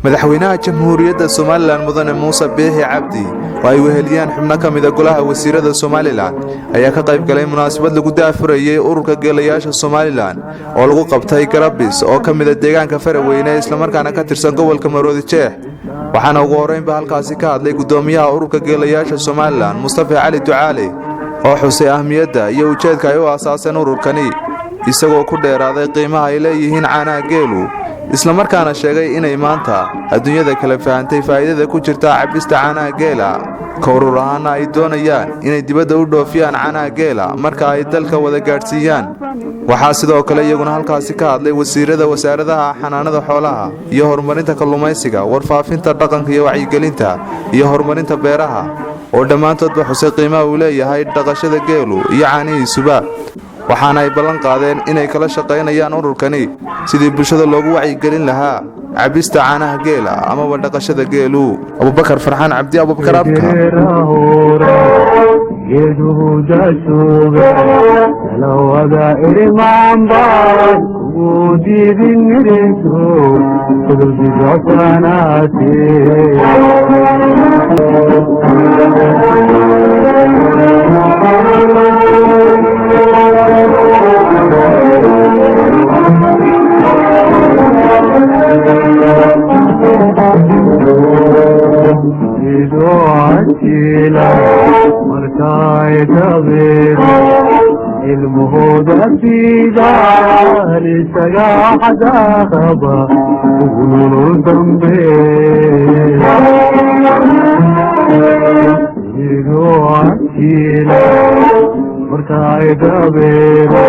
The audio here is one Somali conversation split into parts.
madaxweynaha jamhuuriyadda Somaliland mudane Muuse Biixi Cabdi oo ay weheliyaan xubno ka mid ah golaha wasiirada Somaliland ayaa ka qayb galay munaasabad lagu daahfurayay ururka Geelayaasha Somaliland oo lagu qabtay Garabis oo ka mid ah deegaanka Farxaan isla markaana ka tirsan gobolka Wariye waxaana ugu horeynba halkaasi ka hadlay gudoomiyaha ururka Geelayaasha Somaliland Mustafa Ali Ducaale oo xusay ahmiyadda iyo ujeedka ay u aasaasan ururkani isagoo ku dheeraaday qiimaha ay leeyihiin caanaha geelu isla markaana sheegay inay maanta adduunyada kala faahantay faa'iidada ku jirta cabista caanaha geela urur ahaan ay doonayaan inay dibadda u dhoofiyaan caanaha geela marka ay dalka wada gaarsiiyaan waxaa sidoo kale iyaguna halkaasi ka hadlay wasiirada wasaaradaha xanaanada xoolaha iyo horumarinta kalluumaysiga warfaafinta dhaqanka iyo wacyigelinta iyo horumarinta beeraha oo dhammaantoodba xusay qiimaha uu leeyahay dhaqashada geelu iyo caanihiisuba waxaana ay ballan qaadeen inay kala shaqeynayaan ururkani sidii bulshada loogu wacyigelin lahaa cabista caanaha geela ama dhaqashada geelu Abubakar Farxaan Abdi Abubakar abka المهود أبيدار سجاح داخبا وقولوا ذنبي يدو عكيلا مرتاي دبيرا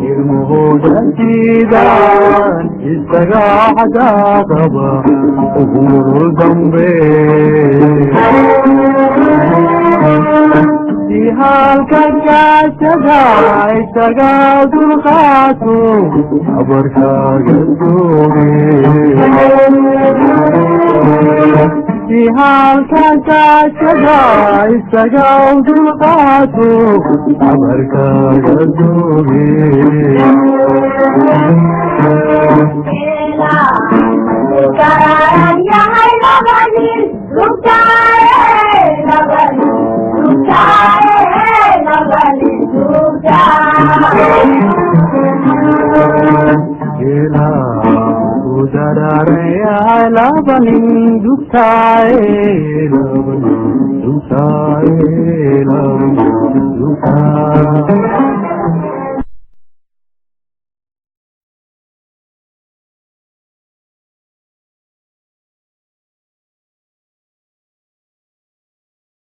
المهود أبيدار سجاح داخبا وقولوا ذنبي halkan gaajada isaga dulqaato abarkaaga dooge halkan gaajada isaga dulqaato abarkaaga dooge